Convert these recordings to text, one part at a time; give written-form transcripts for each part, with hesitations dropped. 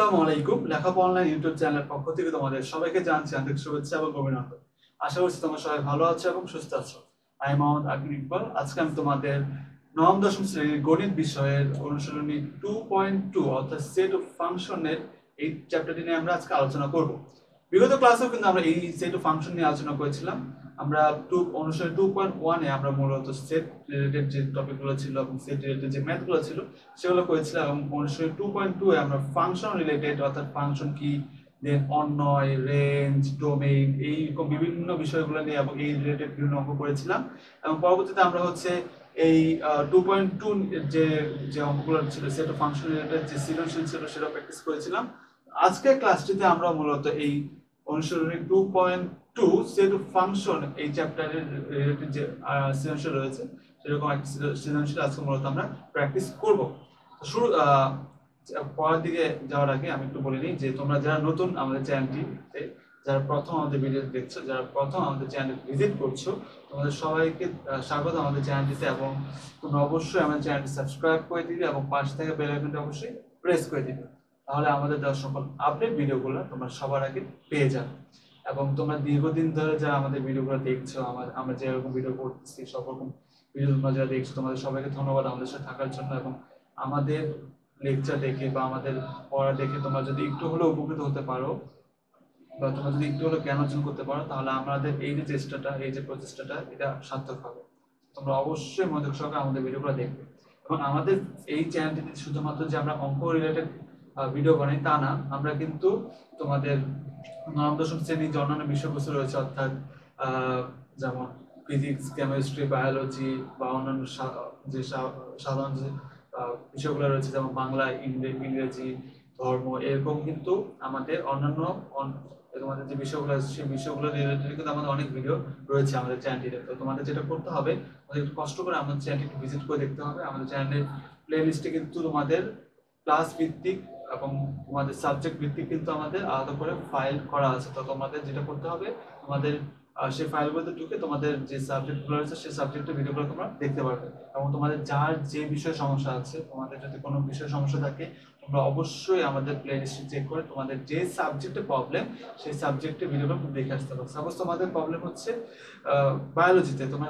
আসসালামু আলাইকুম। লেখাপড়া অনলাইন ইউটিউব চ্যানেলের পক্ষ থেকে তোমাদের সবাইকে জানাচ্ছি আন্তরিক শুভেচ্ছা এবং অভিনন্দন। আশা করছি তোমরা সবাই ভালো আছো এবং সুস্থ আছো। আমি মোহাম্মদ আকিব ইকবাল। আজকে আমি তোমাদের নবম দশম শ্রেণীর গণিত বিষয়ের অনুশীলনী 2.2 অর্থাৎ সেট অফ ফাংশনের এই চ্যাপ্টারটি নিয়ে আমরা আজকে আলোচনা করব। বিগত ক্লাসেও কিন্তু আমরা এই সেট অফ ফাংশন নিয়ে আলোচনা করেছিলাম। আমরা অনুশীলনী 2.1 এ আমরা মূলত সেট রিলেটেড যে টপিকগুলো ছিল এবং সেট রিলেটেড যে ম্যাথগুলো ছিল সেগুলো করেছিলাম এবং অনুশীলনী 2.2 এ আমরা ফাংশন রিলেটেড অর্থাৎ ফাংশন কি, দেন অন্বয়, রেঞ্জ, ডোমেইন এইরকম বিভিন্ন বিষয়গুলো নিয়ে এবং এই রিলেটেড বিভিন্ন অঙ্ক করেছিলাম এবং পরবর্তীতে আমরা হচ্ছে এই 2.2 যে যে অঙ্কগুলো ছিল সেট অফ ফাংশন রিলেটেড যে সৃজনশীল ছিল সেটা প্র্যাকটিস করেছিলাম। আজকের ক্লাসটিতে আমরা মূলত এই অনুশীলনী 2.2 সেট অফ ফাংশন এই চ্যাপ্টারের রিলেটেড যে সৃজনশীল রয়েছে সেরকম একটা সৃজনশীল আজকে মূলত আমরা প্র্যাকটিস করব। শুরু পরের দিকে যাওয়ার আগে আমি একটু বলে নিই যে তোমরা যারা নতুন আমাদের চ্যানেলটিতে যারা প্রথম আমাদের ভিডিও দেখছো, যারা প্রথম আমাদের চ্যানেল ভিজিট করছো, তোমাদের সবাইকে স্বাগত আমাদের চ্যানেলটিতে এবং তোমরা অবশ্যই আমাদের চ্যানেলটি সাবস্ক্রাইব করে দিবে এবং পাশে থেকে বেল আইকনটি অবশ্যই প্রেস করে দিবে। তাহলে আমাদের দেওয়া সকল আপডেট ভিডিওগুলো তোমরা সবার আগে পেয়ে যাবে এবং তোমরা দীর্ঘদিন ধরে যারা আমাদের ভিডিওগুলো দেখছো, আমরা যেরকম ভিডিও করতেছি সব রকম ভিডিও তোমরা যারা দেখছো, তোমাদের সবাইকে ধন্যবাদ আমাদের সাথে থাকার জন্য। এবং আমাদের লেকচার দেখে বা আমাদের পড়া দেখে তোমরা যদি একটু হলেও উপকৃত হতে পারো বা তোমরা যদি একটু হলেও জ্ঞান অর্জন করতে পারো তাহলে আমাদের এই যে চেষ্টাটা, এই যে প্রচেষ্টাটা, এটা সার্থক হবে। তোমরা অবশ্যই মনোযোগ সহকারে আমাদের ভিডিওগুলো দেখবে এবং আমাদের এই চ্যানেলটিতে শুধুমাত্র যে আমরা অঙ্ক রিলেটেড ভিডিও বানাই তা না, আমরা কিন্তু তোমাদের নবম দশম শ্রেণীর যে অন্যান্য বিষয়বস্তু রয়েছে অর্থাৎ যেমন ফিজিক্স, কেমিস্ট্রি, বায়োলজি বা অন্যান্য যে সাধারণ যে বিষয়গুলো রয়েছে যেমন বাংলা, ইংরেজি, ধর্ম, এরকম কিন্তু আমাদের অন্যান্য তোমাদের যে বিষয়গুলো আছে সেই বিষয়গুলো রিলেটেড কিন্তু আমাদের অনেক ভিডিও রয়েছে আমাদের চ্যানেলটিতে। তো তোমাদের যেটা করতে হবে, তোমাদের একটু কষ্ট করে আমাদের চ্যানেলটি একটু ভিজিট করে দেখতে হবে। আমাদের চ্যানেলের প্লে লিস্টে কিন্তু তোমাদের ক্লাস ভিত্তিক এবং তোমাদের সাবজেক্ট ভিত্তিক কিন্তু আমাদের আলাদা করে ফাইল করা আছে। তো তোমাদের যেটা করতে হবে, তোমাদের সেই ফাইলগুলোতে ঢুকে তোমাদের যে সাবজেক্টগুলো রয়েছে সেই সাবজেক্টের ভিডিওগুলো তোমরা দেখতে পারবে এবং তোমাদের যার যে বিষয়ে সমস্যা আছে, তোমাদের যদি কোনো বিষয়ে সমস্যা থাকে তোমরা অবশ্যই আমাদের প্লে লিস্টে চেক করে তোমাদের যে সাবজেক্টে প্রবলেম সেই সাবজেক্টের ভিডিওগুলো দেখে আসতে পারো। সাপোজ তোমাদের প্রবলেম হচ্ছে বায়োলজিতে, তোমরা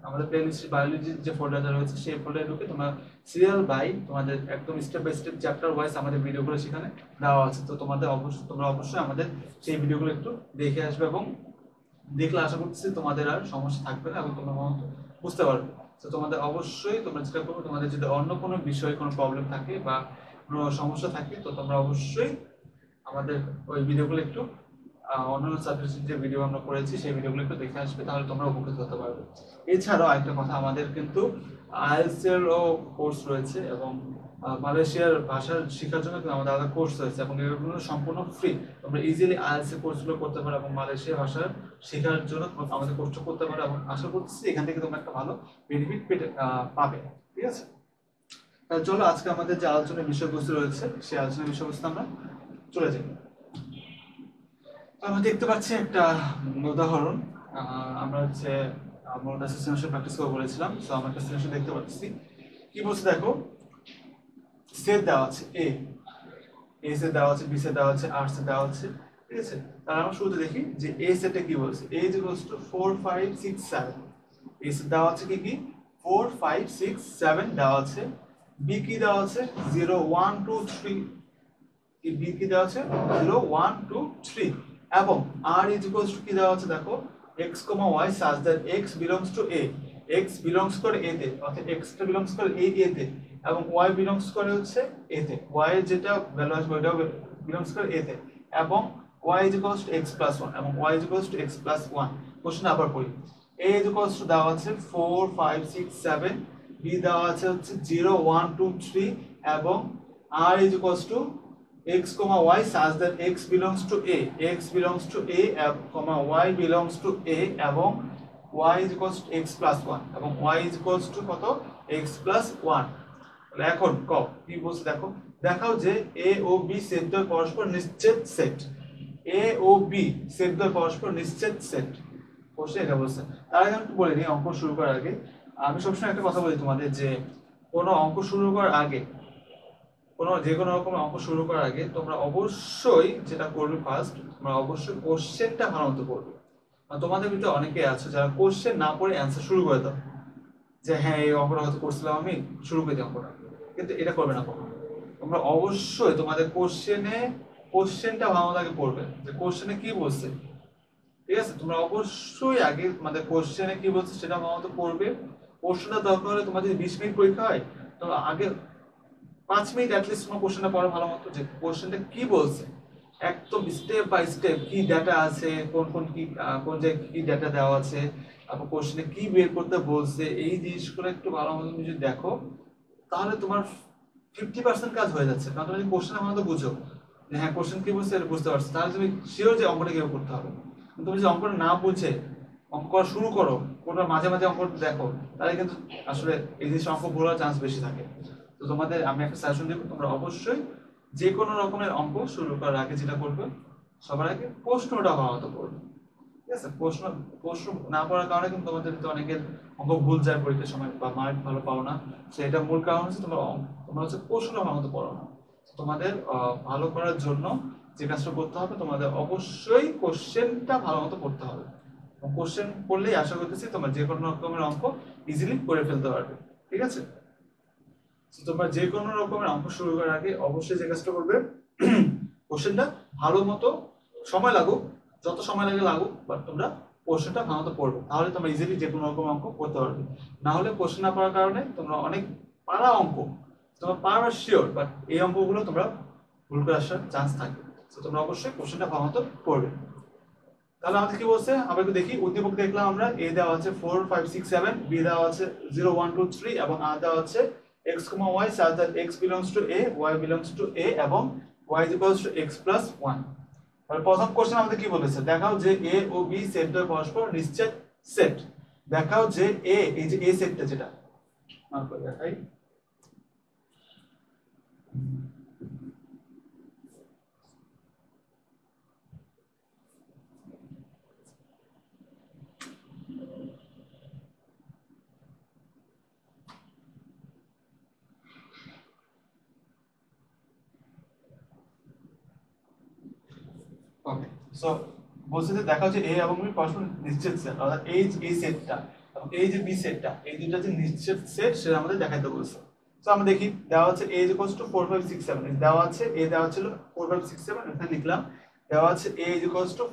আমাদের প্লে লিস্টে বায়োলজির যে ফোল্ডারটা রয়েছে সেই ফোল্ডারে ঢুকে তোমরা সিরিয়াল বাই তোমাদের একদম step by step chapter wise আমাদের ভিডিওগুলো সেখানে দেওয়া আছে। তো তোমরা অবশ্যই আমাদের সেই ভিডিওগুলো একটু দেখে আসবে এবং দেখলে আশা করতেছি তোমাদের আর সমস্যা থাকবে না এবং তোমরা বুঝতে পারবে। তো তোমাদের অবশ্যই তোমরা যেটা করবে, তোমাদের যদি অন্য কোনো বিষয়ে কোনো প্রবলেম থাকে বা কোনো সমস্যা থাকে তো তোমরা অবশ্যই আমাদের ওই ভিডিওগুলো একটু অন্যান্য সাবজেক্টের যে ভিডিও আমরা করেছি সেই ভিডিওগুলো একটু দেখে আসবে, তাহলে তোমরা উপকৃত হতে পারবে। এছাড়াও আরেকটা কথা, আমাদের কিন্তু আইএলটিএস এরও কোর্স রয়েছে এবং মালয়েশিয়ার ভাষা শেখার জন্য কিন্তু আমাদের আলাদা কোর্স রয়েছে এবং এগুলো সম্পূর্ণ ফ্রি। তোমরা ইজিলি আইএলটিএস এর কোর্সগুলো করতে পারো এবং মালয়েশিয়া ভাষা শেখার জন্য আমাদের কোর্সটা করতে পারো এবং আশা করছি এখান থেকে তোমরা একটা ভালো বেনিফিট পাবে। ঠিক আছে, তাহলে চলো আজকে আমাদের যে আলোচনার বিষয়বস্তু রয়েছে সেই আলোচনার বিষয়বস্তু আমরা চলে যাই। আমরা দেখতে পাচ্ছি একটা উদাহরণ, আমরা হচ্ছে আমরা সিস্টেমের প্র্যাকটিস করে বলেছিলাম। তো আমরা একটা সিস্টেম দেখতে পাচ্ছি, কি বলছে দেখো, সেট দেওয়া আছে এ সেট দেওয়া আছে, বি সেট দেওয়া আছে, আর সেট দেওয়া আছে। ঠিক আছে, তাহলে আমরা শুরুতে দেখি যে এ সেটে কি বলছে। A is equals to 4 5 6 7। A set দেওয়া আছে কি কি 4 5 6 7 দেওয়া আছে। বি কি দেওয়া আছে 0 1 2 3, বি কি দেওয়া আছে 0 1 2 3 এবং r ইজ ইকুয়ালস টু কি দেওয়া আছে দেখো x, y such that x belongs to a, x belongs করে a তে, অর্থাৎ x টা belongs করে a তে এবং y belongs করে হচ্ছে a তে, y এর যেটা ভ্যালু আসবে ওটাও belongs করে a তে এবং y is equals to x plus 1 এবং y is equals to x plus 1। Question আবার পড়ি, a is equals to দেওয়া আছে 4 5 6 7, b দেওয়া আছে হচ্ছে 0 1 2 3 এবং r is equals to x, y such that x belongs to a, x belongs to a, y belongs to a এবং y is equals to x plus 1 এবং y is equals to কত x plus 1। তাহলে এখন কি বলছে দেখো, দেখাও যে a ও b সেট দ্বয় পরস্পর নিশ্চিত সেট, a ও b সেট দ্বয় পরস্পর নিশ্চিত সেট। কোশ্চেন এটা বলছে। তার আগে আমি একটু বলে নিই, অঙ্ক শুরু করার আগে আমি সবসময় একটা কথা বলি তোমাদের যে কোনো অঙ্ক শুরু করার আগে যে কোনো রকমের অঙ্ক শুরু করার আগে তোমরা অবশ্যই যেটা করবে ফার্স্ট, তোমরা অবশ্যই কোশ্চেনটা ভালো মতো পড়বে। তোমাদের ভিতরে অনেকে আছে যারা কোশ্চেন না পড়ে অ্যান্সার শুরু করে দাও, যে হ্যাঁ এই অঙ্কটা হয়তো করছিলাম আমি, শুরু করে দিই অঙ্কটা। কিন্তু এটা করবে না কখনো। তোমরা অবশ্যই তোমাদের কোশ্চেনটা ভালো মতো আগে পড়বে, যে কোশ্চেনে কি বলছে। ঠিক আছে, তোমরা অবশ্যই আগে তোমাদের কোশ্চেনে কি বলছে সেটা ভালো মতো পড়বে। প্রশ্নটা দরকার হলে তোমার যদি 20 মিনিট পরীক্ষা হয়, তো আগে 5 মিনিট অ্যাটলিস্ট তোমার কোশ্চেনটা পড়া ভালো মতো, যে কোশ্চেনটা কি বলছে, একদম স্টেপ বাই স্টেপ কি ডাটা আছে, কোন জায়গায় কি ডাটা দেওয়া আছে, তারপর কোশ্চেনে কি বের করতে বলছে, এই জিনিসগুলো একটু ভালো মতো তুমি যদি দেখো, তাহলে তোমার 50% কাজ হয়ে যাচ্ছে। কারণ তুমি যদি কোশ্চেন আমার মতো বুঝো, যে হ্যাঁ কোশ্চেন কি বলছে এটা বুঝতে পারছো, তাহলে তুমি শিওর যে অঙ্কটা কিভাবে করতে হবে। তুমি যদি অঙ্কটা না বুঝে অঙ্ক করা শুরু করো, কোনটা মাঝে মাঝে অঙ্ক দেখো, তাহলে কিন্তু আসলে এই জিনিস অঙ্ক ভুল হওয়ার চান্স বেশি থাকে। তো তোমাদের আমি একটা সাজেশন দেবো, তোমরা অবশ্যই যে কোনো রকমের অঙ্ক শুরু করার আগে যেটা করবে, সবার আগে প্রশ্নটা হওয়া মতো করবে। ঠিক আছে, প্রশ্ন না পড়ার কারণে কিন্তু তোমাদের ভিতরে অনেকের অঙ্ক ভুল যায় পরীক্ষার সময়, বা মার্ক ভালো পাও না। সেটা মূল কারণ হচ্ছে তোমরা হচ্ছে প্রশ্ন ভালো মতো পড়ো না। তোমাদের ভালো করার জন্য যে কাজটা করতে হবে, তোমাদের অবশ্যই কোশ্চেনটা ভালো মতো পড়তে হবে। কোশ্চেন পড়লেই আশা করতেছি তোমরা যে কোনো রকমের অঙ্ক ইজিলি করে ফেলতে পারবে। ঠিক আছে, তোমরা যে কোনো রকমের অঙ্ক শুরু করার আগে অবশ্যই যে কাজটা করবে, কোশ্চেনটা ভালো মতো, সময় লাগুক, যত সময় লাগুক, বাট তোমরা কোশ্চেনটা ভালো মতো পড়বে, তাহলে তোমরা ইজিলি যে কোনো রকম অঙ্ক করতে পারবে। না হলে কোশ্চেন না পড়ার কারণে তোমরা অনেক পারা অঙ্ক তোমরা পারবে শিওর, বাট এই অঙ্কগুলো তোমরা ভুল করে আসার চান্স থাকে। তো তোমরা অবশ্যই কোশ্চেনটা ভালো মতো পড়বে। তাহলে আমাদের কি বলছে আমরা একটু দেখি। উদ্দীপক দেখলাম আমরা, এ দেওয়া আছে 4 5 6 7, বি দেওয়া আছে 0 1 2 3 এবং আর দেওয়া আছে x, y such that x belongs to a, y belongs to a এবং y is equals to x plus 1। তাহলে প্রথম কোশ্চেন আমাদের কি বলেছে, দেখাও যে a ও b সেট দ্বয় পরস্পর নিশ্চিত সেট। দেখাও যে a, এই যে a সেটটা যেটা মার্ক করে দেখাই, ওকে। সো বলছে যে দেখা হচ্ছে a এবং b পরস্পর নিশ্চিত সেট, অর্থাৎ এই সেটটা এবং এই যে b সেটটা, এই দুটো যে নিশ্চিত সেট সেটা আমাদের দেখাইতে বলছে। সো আমরা দেখি, দেওয়া আছে a 4 5 6 7, দেওয়া আছে a দেওয়া ছিল 4 5 6 7, এখানে লিখলাম। দেওয়া আছে a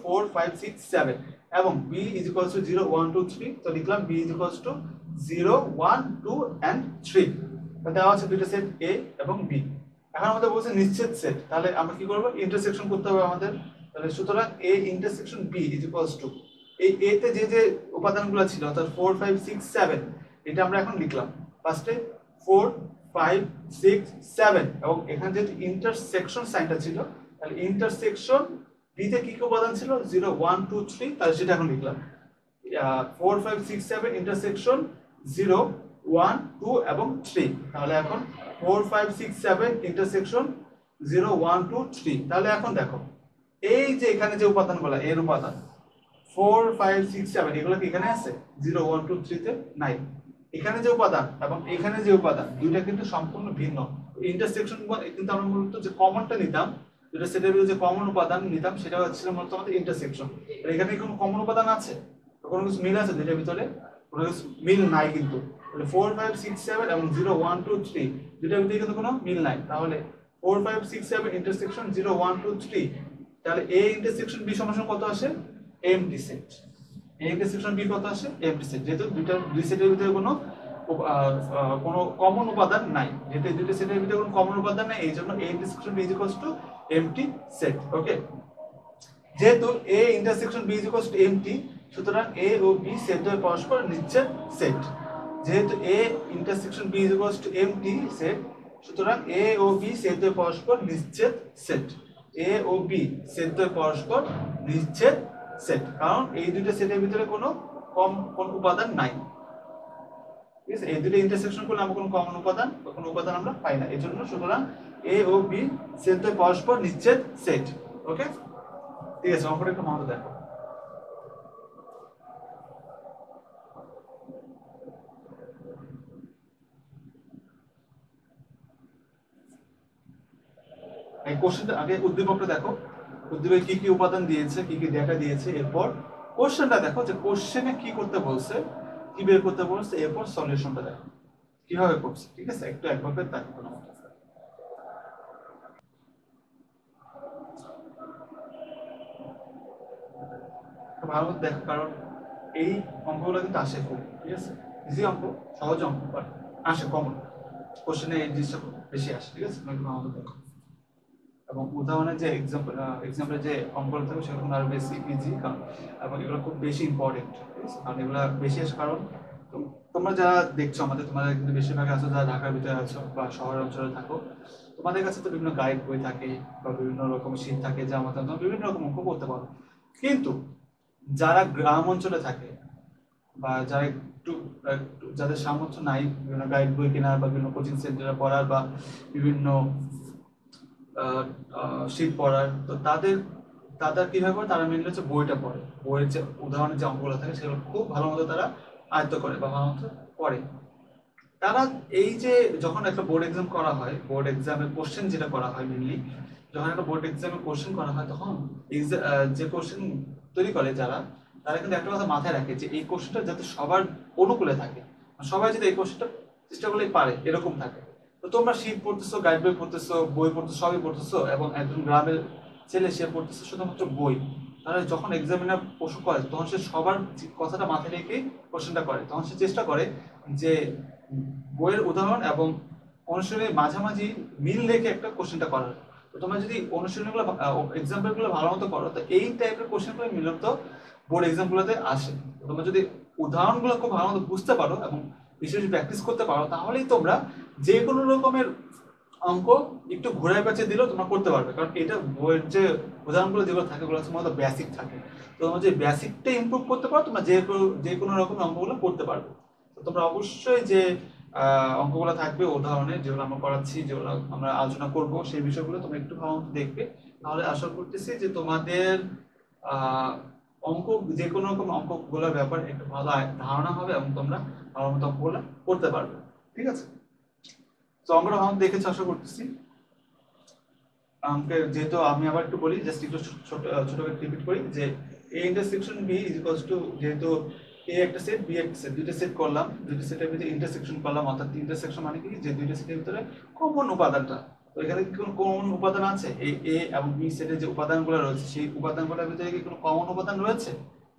4 5 6 7 এবং b 0 1 2 3, তো লিখলাম b 0 1 2 and 3। দেওয়া আছে দুটো সেট a এবং b। এখন আমাদের বলছে নিশ্চিত সেট, তাহলে আমরা কি করব, ইন্টারসেকশন করতে হবে আমাদের। তাহলে সুতরাং a intersection b is equals two, এই a তে যে যে উপাদানগুলো ছিল অর্থাৎ 4 5 6 7, এটা আমরা এখন লিখলাম। ফার্স্টে 4 5 6 7 এবং এখানে যে ইন্টারসেকশন সাইনটা ছিল, তাহলে ইন্টারসেকশন b তে কি কি উপাদান ছিল 0 1 2 3, তাহলে সেটা এখন লিখলাম। 4 5 6 7 ইন্টারসেকশন 0 1 2 এবং 3, তাহলে এখন 4 5 6 7 ইন্টারসেকশন 0 1 2 3। তাহলে এখন দেখো এই যে এখানে যে উপাদানগুলো এর উপাদান 4 5 6 7, এগুলো কি এখানে আছে 0 1 2 3 তে নাই। এখানে যে উপাদান এবং এখানে যে উপাদান দুইটা কিন্তু সম্পূর্ণ ভিন্ন। ইন্টারসেকশন কিন্তু আমরা মূলত যে কমনটা নিতাম, যেটা সেটার ভিতরে যে কমন উপাদান নিতাম সেটা হচ্ছে মূলত আমাদের ইন্টারসেকশন। এখানে কোনো কমন উপাদান আছে, কোনো কিছু মিল আছে দুইটার ভিতরে? কোনো কিছু মিল নাই কিন্তু। 4 5 6 7 এবং 0 1 2 3 দুইটার ভিতরে কিন্তু কোনো মিল নাই। তাহলে 4 5 6 7 ইন্টারসেকশন 0 1 2 3, তাহলে a ইন্টারসেকশন b সমান কত আসে, MT set. a intersection b কত আসে, এমটি সেট। যেহেতু দুই সেটের ভিতরে কোনো কমন উপাদান নাই, যেহেতু দুটো সেটের ভিতরে কোনো কমন উপাদান নাই, এই জন্য a intersection b is equals to empty set. Okay, যেহেতু a intersection b is equals to empty, সুতরাং a ও b সেট দ্বয় পরস্পর নিশ্চিত সেট। যেহেতু a intersection b is equals to empty set, সুতরাং a ও b সেট দ্বয় পরস্পর নিশ্চিত সেট। a ও b সেট দ্বয় পরস্পর নিশ্চিত সেট, কারণ এই দুটো সেটের ভিতরে কোনো কোন উপাদান নাই। ঠিক আছে, এই দুটো ইন্টারসেকশন করলে আমরা কোনো উপাদান আমরা পাই না, এই জন্য সুতরাং a ও b সেট দ্বয় পরস্পর নিশ্চিত সেট। ওকে, ঠিক আছে, অঙ্কটা একটু মনে দেখো। কোশ্চেনটা আগে উদ্দীপকটা দেখো, উদ্দীপকে কি কি উপাদান দিয়েছে, কি কি ডেটা দিয়েছে, এরপর কোশ্চেনটা দেখো যে কোশ্চেনে কি করতে বলছে, কি বের করতে বলছে, এরপর সলিউশনটা দেখো কিভাবে করছে। ঠিক আছে, একটু একভাবে দেখো কোনো মতো। ভালো মতো দেখো, কারণ এই অঙ্কগুলো কিন্তু আসে খুব, ঠিক আছে, ইজি অঙ্ক, সহজ অঙ্ক, বাট আসে কমন কোশ্চেনে, এই জিনিসটা বেশি আসে। ঠিক আছে, তুমি ভালো মতো দেখো, এবং উদাহরণের যে এক্সাম্পলের যে অঙ্কগুলো থাকবে সেগুলো আরো বেশি ইজি, কারণ এবং এগুলো খুব বেশি ইম্পর্টেন্ট। ঠিক আছে, কারণ এগুলো বেশি আসে, কারণ তোমরা যারা দেখছো আমাদের, তোমাদের কিন্তু বেশিরভাগ আছো যারা ঢাকার ভিতরে আছো বা শহর অঞ্চলে থাকো, তোমাদের কাছে তো বিভিন্ন গাইড বই থাকে বা বিভিন্ন রকম শীট থাকে, যার মাধ্যমে তোমরা বিভিন্ন রকম অঙ্ক করতে পারো। কিন্তু যারা গ্রাম অঞ্চলে থাকে বা যারা যাদের সামর্থ্য নাই বিভিন্ন গাইড বই কেনার বা বিভিন্ন কোচিং সেন্টারে পড়ার বা বিভিন্ন শীত পড়ার, তো তাদের তাদের কিভাবে পড়ে, তারা মেনলি হচ্ছে বইটা পড়ে, বইয়ের যে উদাহরণের যে অঙ্কগুলো থাকে সেগুলো খুব ভালো মতো তারা আয়ত্ত করে বা ভালো মতো পড়ে। তারা এই যে যখন একটা বোর্ড এক্সাম করা হয়, বোর্ড এক্সামের কোশ্চেন যেটা করা হয় মেনলি, যখন একটা বোর্ড এক্সামের কোশ্চেন করা হয় তখন যে কোশ্চেন তৈরি করে যারা, তারা কিন্তু একটা কথা মাথায় রাখে যে এই কোশ্চেনটা যাতে সবার অনুকূলে থাকে, সবাই যদি এই কোশ্চেনটা চেষ্টা করলেই পারে এরকম থাকে। তো তোমরা শীত পড়তেছো, গাইড বই পড়তেছো, বই পড়তেছো, সবই পড়তেছো, এবং একজন গ্রামের ছেলে সে পড়তেছে শুধুমাত্র বই। তাহলে যখন এক্সামিনার প্রশ্ন করে তখন সে সবার কথাটা মাথায় রেখে কোশ্চেনটা করে, তখন সে চেষ্টা করে যে বইয়ের উদাহরণ এবং অনুশীলনের মাঝামাঝি মিল রেখে একটা কোশ্চেনটা করার। তো তোমরা যদি অনুশীলনগুলো এক্সাম্পল গুলো ভালো মতো করো, তো এই টাইপের কোশ্চেনগুলো মূলত বোর্ড এক্সাম গুলোতে আসে। তোমরা যদি উদাহরণগুলো খুব ভালো মতো বুঝতে পারো এবং বিশেষ প্র্যাকটিস করতে পারো, তাহলেই তোমরা যে কোনো রকমের অঙ্ক একটু ঘুরায় পেঁচে দিলেও তোমরা করতে পারবে, কারণ এটা বইয়ের যে উদাহরণগুলো যেগুলো থাকে ওগুলো হচ্ছে মূলত বেসিক থাকে। তো তোমরা যে বেসিকটা ইমপ্রুভ করতে পারো, তোমরা যে কোনো রকমের অঙ্কগুলো করতে পারবে। তো তোমরা অবশ্যই যে অঙ্কগুলো থাকবে উদাহরণে, যেগুলো আমরা করাচ্ছি, যেগুলো আমরা আলোচনা করব, সেই বিষয়গুলো তোমরা একটু ভালো মতো দেখবে। তাহলে আশা করতেছি যে তোমাদের আহ অঙ্ক, যে কোনো রকম অঙ্কগুলোর ব্যাপারে একটু ভালো ধারণা হবে এবং তোমরা ভালো মতো অঙ্কগুলো করতে পারবে। ঠিক আছে, তো অঙ্কটা ভালো দেখেছো আশা করতেছি। অঙ্কের যেহেতু আমি আবার একটু বলি, জাস্ট একটু ছোট ছোট করে রিপিট করি যে A intersection B is equals to, যেহেতু এ একটা সেট বি একটা সেট, দুইটা সেট করলাম, দুইটা সেটের ভিতরে ইন্টারসেকশন করলাম, অর্থাৎ ইন্টারসেকশন মানে কি, যে দুইটা সেটের ভিতরে কমন উপাদানটা। তো এখানে কি কোনো কমন উপাদান আছে? এই এ এবং বি সেটের যে উপাদানগুলো রয়েছে সেই উপাদানগুলোর ভিতরে কি কোনো কমন উপাদান রয়েছে?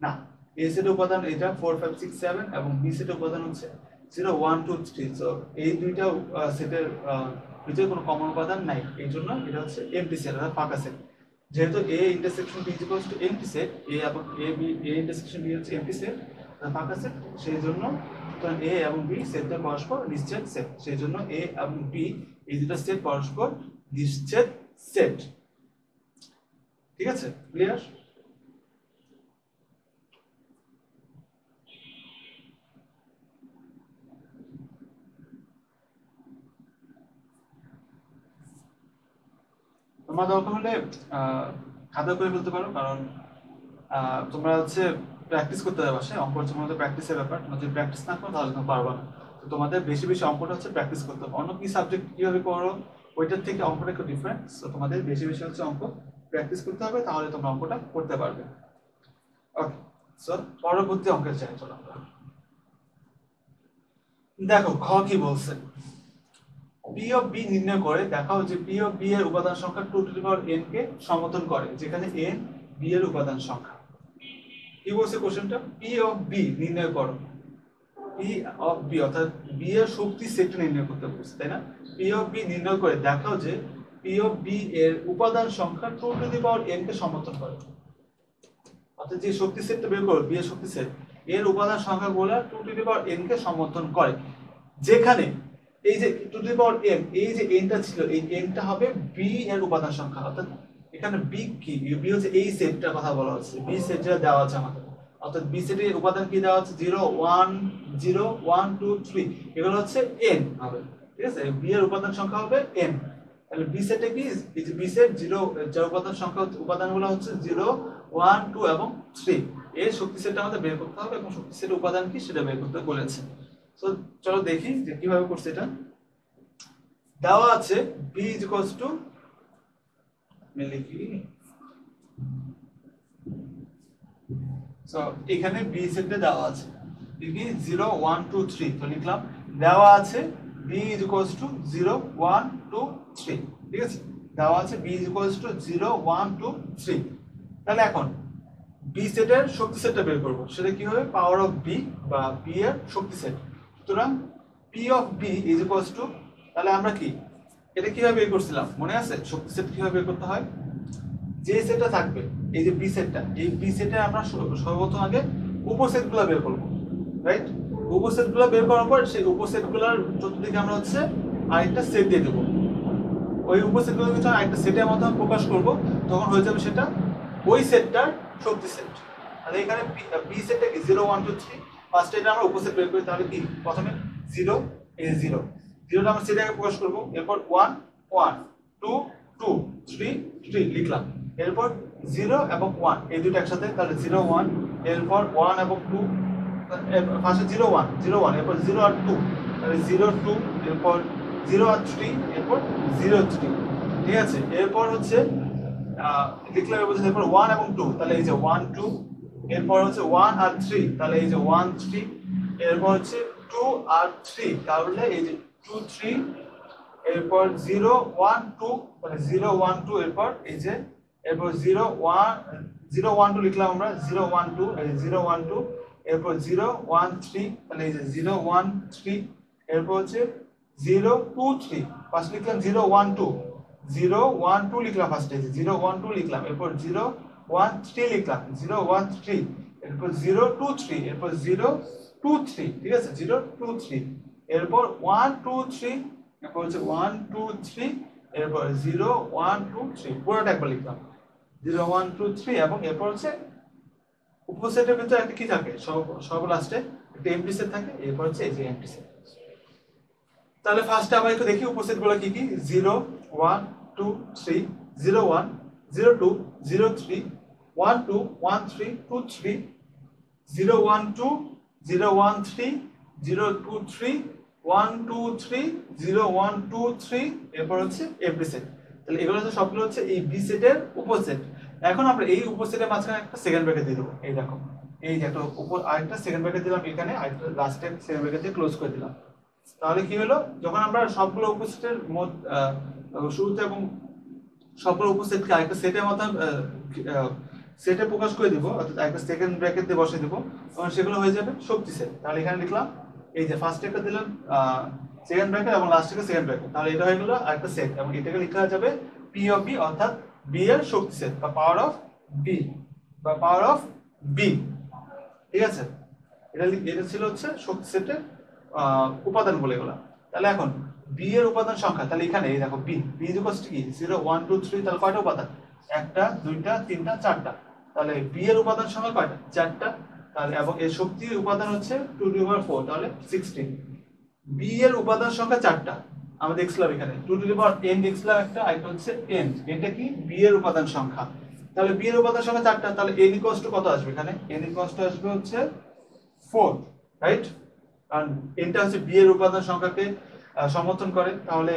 না। এ সেটের উপাদান এটা 4 5 6 7 এবং বি সেটের উপাদান হচ্ছে 0 1 2 3। সো এই দুইটা সেটের ভিতরে কোনো কমন উপাদান নাই, এই জন্য এটা হচ্ছে এমটি সেট অর্থাৎ ফাঁকা সেট। যেহেতু A intersection B equals to empty set, A এবং A B, A intersection B হচ্ছে এমটি সেট ফাঁকা সেট, সেই জন্য এ এবং বি সেটটা পরস্পর নিশ্চেদ সেট, সেই জন্য এ এবং বি এই দুটো সেট পরস্পর নিশ্চেদ সেট। ঠিক আছে, ক্লিয়ার? তোমরা দরকার হলে খাতা করে ফেলতে পারো, কারণ তোমরা হচ্ছে প্র্যাকটিস করতে হবে বাসায়। অঙ্ক হচ্ছে মূলত প্র্যাকটিসের ব্যাপার, তোমরা যদি প্র্যাকটিস না করো তাহলে তোমরা পারবা না। তো তোমাদের বেশি বেশি অঙ্কটা হচ্ছে প্র্যাকটিস করতে হবে। অন্য কি সাবজেক্ট কিভাবে করো ওইটার থেকে অঙ্কটা একটু ডিফারেন্ট। তো তোমাদের বেশি বেশি হচ্ছে অঙ্ক প্র্যাকটিস করতে হবে, তাহলে তোমরা অঙ্কটা করতে পারবে। ওকে, সো পরবর্তী অঙ্কের চাই চলো আমরা। দেখো খ কি বলছে, পি অফ বি নির্ণয় করে দেখাও যে পি অফ বি এর উপাদান সংখ্যা 2 টু দি পাওয়ার n কে সমর্থন করে, যেখানে n বি এর উপাদান সংখ্যা। কি বলছে কোশ্চেনটা? পি অফ বি নির্ণয় করো, পি অফ বি অর্থাৎ বি এর শক্তি সেট নির্ণয় করতে বলছে, তাই না? পি অফ বি নির্ণয় করে দেখাও যে পি অফ বি এর উপাদান সংখ্যা 2 টু দি পাওয়ার n কে সমর্থন করে। অর্থাৎ যে শক্তি সেটটা বের করো, বি এর শক্তি সেট, এর উপাদান সংখ্যাগুলো 2 টু দি পাওয়ার n কে সমর্থন করে, যেখানে এই যে 2 টু দি পাওয়ার n, এই যে nটা ছিল, এই nটা হবে বি এর উপাদান সংখ্যা। অর্থাৎ এখানে বি কি, বি হচ্ছে এই সেটটার কথা বলা হচ্ছে, বি সেট যেটা দেওয়া আছে আমাদের। অর্থাৎ বি সেটের উপাদান কি দেওয়া আছে? 0 1 0 1 2 3, এগুলো হচ্ছে n হবে। ঠিক আছে, বি এর উপাদান সংখ্যা হবে n। তাহলে বি সেটে কি, এই যে বি সেট 0, যার উপাদান সংখ্যা, উপাদানগুলো হচ্ছে 0 1 2 এবং 3, এর শক্তি সেটটা আমাদের বের করতে হবে এবং শক্তি সেটের উপাদান কি সেটা বের করতে বলেছে। তো চলো দেখি যে কিভাবে করছে এটা। দেওয়া আছে b ইজ ইকুয়ালস টু আমি লিখি সো এখানে বি সেটে দেওয়া আছে লিখি 0 1 2 3 তো লিখলাম দেওয়া আছে b is equals to 0 1 2 3 ঠিক আছে দেওয়া আছে b is equals to 0 1 2 3 তাহলে এখন b সেটের শক্তি সেটটা বের করব সেটা কি হবে পাওয়ার অফ b বা b এর শক্তি সেট সুতরাং p of b is equals to তাহলে আমরা কি এটা কিভাবে বের করছিলাম মনে আছে শক্তি সেট কিভাবে বের করতে হয় যে সেটটা থাকবে এই যে বি সেটটা এই বি সেটে আমরা সর্বপ্রথম আগে উপসেটগুলো বের করব রাইট উপসেটগুলো বের করার পর সেই উপসেটগুলোর চতুর্দিকে আমরা হচ্ছে আরেকটা সেট দিয়ে দেব ওই উপসেটগুলোকে যখন আরেকটা সেটের মাধ্যমে প্রকাশ করব তখন হয়ে যাবে সেটা ওই সেটটার শক্তি সেট তাহলে এখানে বি সেটটা কি 0 1 2 3 ফার্স্ট এটা আমরা উপসেট বের করি তাহলে কি প্রথমে 0 এই 0 0টা আমরা সেটে আগে প্রকাশ করব এরপর 1 1 2 2 3 3 লিখলাম এরপর 0 এবং 1 এই দুটো একসাথে তাহলে 0 1 এরপর 1 এবং 2 ফার্স্টে 0 1 0 1 এরপর 0 আর 2 তাহলে 0 2 এরপর 0 আর 3 এরপর 0 3 ঠিক আছে এরপর হচ্ছে লিখলাম এরপর 1 এবং 2 তাহলে এই যে 1 2 এরপর হচ্ছে 1 আর 3 তাহলে এই যে 1 3 এরপর হচ্ছে 2 আর 3 তাহলে এই যে 2 3 এরপর 0 1 2 তাহলে 0 1 2 এরপর এই যে এরপর 0 1 0 1 2 লিখলাম আমরা 0 1 2 এই 0 1 2 এরপর 0 1 3 তাহলে এই যে 0 1 3 এরপর হচ্ছে 0 2 3 ফার্স্ট লিখলাম 0 1 2 0 1 2 লিখলাম ফার্স্টে 0 1 2 লিখলাম এরপর 0 1 3 লিখলাম 0 1 3 এরপর 0 2 3 এরপর 0 2 3 ঠিক আছে 0 2 3 এরপর 1 2 3 এরপর হচ্ছে 1 2 3 এরপর 0 1 2 3 পুরোটা একবার লিখলাম 0 1 2 3 এবং এরপর হচ্ছে উপসেটের ভিতরে একটা কি থাকে সব লাস্টে একটা এমটি সেট থাকে এরপর হচ্ছে এই যে এমটি সেট তাহলে ফার্স্টে আমরা একটু দেখি উপসেটগুলো কি কি 0 1 2 3 0 1 0 2 0 3 1 2 1 3 2 3 0 1 2 0 1 3 0 2 3 1 2 3 0 1 2 3 এরপর হচ্ছে এমটি সেট তাহলে এগুলো হচ্ছে সবগুলো হচ্ছে এই বি সেটের উপসেট এখন আমরা এই উপসেটের মাঝখানে একটা সেকেন্ড ব্র্যাকেট দিয়ে দেবো এই দেখো এই যে একটা উপর আরেকটা সেকেন্ড ব্র্যাকেট দিলাম এখানে আরেকটা লাস্টে সেকেন্ড ব্র্যাকেট দিয়ে ক্লোজ করে দিলাম তাহলে কি হলো যখন আমরা সবগুলো উপসেটের শুরুতে এবং সবগুলো উপসেটকে আরেকটা সেটের মতো সেটে প্রকাশ করে দিব অর্থাৎ একটা সেকেন্ড ব্র্যাকেট দিয়ে বসিয়ে দেব তখন সেগুলো হয়ে যাবে শক্তি সেট তাহলে এখানে লিখলাম এই যে ফার্স্ট একটা দিলাম সেকেন্ড ব্র্যাকেট এবং লাস্ট একটা সেকেন্ড ব্র্যাকেট তাহলে এটা হয়ে গেল আরেকটা সেট এবং এটাকে লেখা যাবে পি অফ বি অর্থাৎ বি এর শক্তি সেট বা পাওয়ার অফ বি বা পাওয়ার অফ বি ঠিক আছে এটা ছিল হচ্ছে শক্তি সেটের উপাদান বলে এগুলো তাহলে এখন বি এর উপাদান সংখ্যা তাহলে এখানে এই দেখো B B is equal to কি 0 1 2 3 তাহলে কয়টা উপাদান একটা দুইটা তিনটা চারটা তাহলে বি এর উপাদান সংখ্যা কয়টা চারটা তাহলে এবং এর শক্তির উপাদান হচ্ছে 2 টু দি পাওয়ার 4 তাহলে 16 বি এর উপাদান সংখ্যা চারটা আমরা দেখছিলাম এখানে 2 টু দি পাওয়ার n দেখছিলাম একটা আইটা হচ্ছে n এটা কি বি এর উপাদান সংখ্যা তাহলে বি এর উপাদান সংখ্যা চারটা তাহলে n ইকুয়াল টু কত আসবে এখানে n ইকুয়াল টু আসবে হচ্ছে 4 রাইট কারণ nটা হচ্ছে বি এর উপাদান সংখ্যাকে সমর্থন করে তাহলে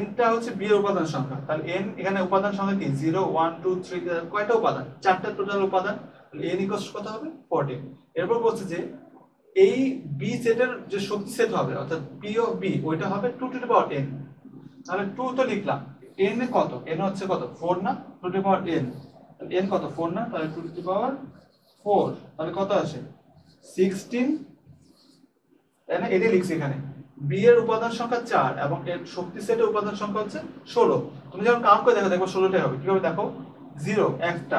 n টা হচ্ছে বি এর উপাদান সংখ্যা তাহলে n এখানে উপাদান সংখ্যা কি 0 1 2 3 কয়টা উপাদান চারটা টোটাল উপাদান তাহলে n ইকুয়াল টু কত হবে 14 এরপর বলছে যে এই বি সেটের যে শক্তি সেট হবে অর্থাৎ পি অফ বি ওইটা হবে 2 টু দি পাওয়ার n তাহলে 2 তো লিখলাম n এ কত n হচ্ছে কত 4 না 2 টু দি পাওয়ার n তাহলে n কত 4 না তাহলে 2 টু দি পাওয়ার 4 তাহলে কত আসে 16 তাই না এটা লিখছি এখানে বি এর উপাদান সংখ্যা 4 এবং এর শক্তি সেটের উপাদান সংখ্যা হচ্ছে 16 তুমি যখন কাউন্ট করে দেখো 16টাই হবে কিভাবে দেখো 0 একটা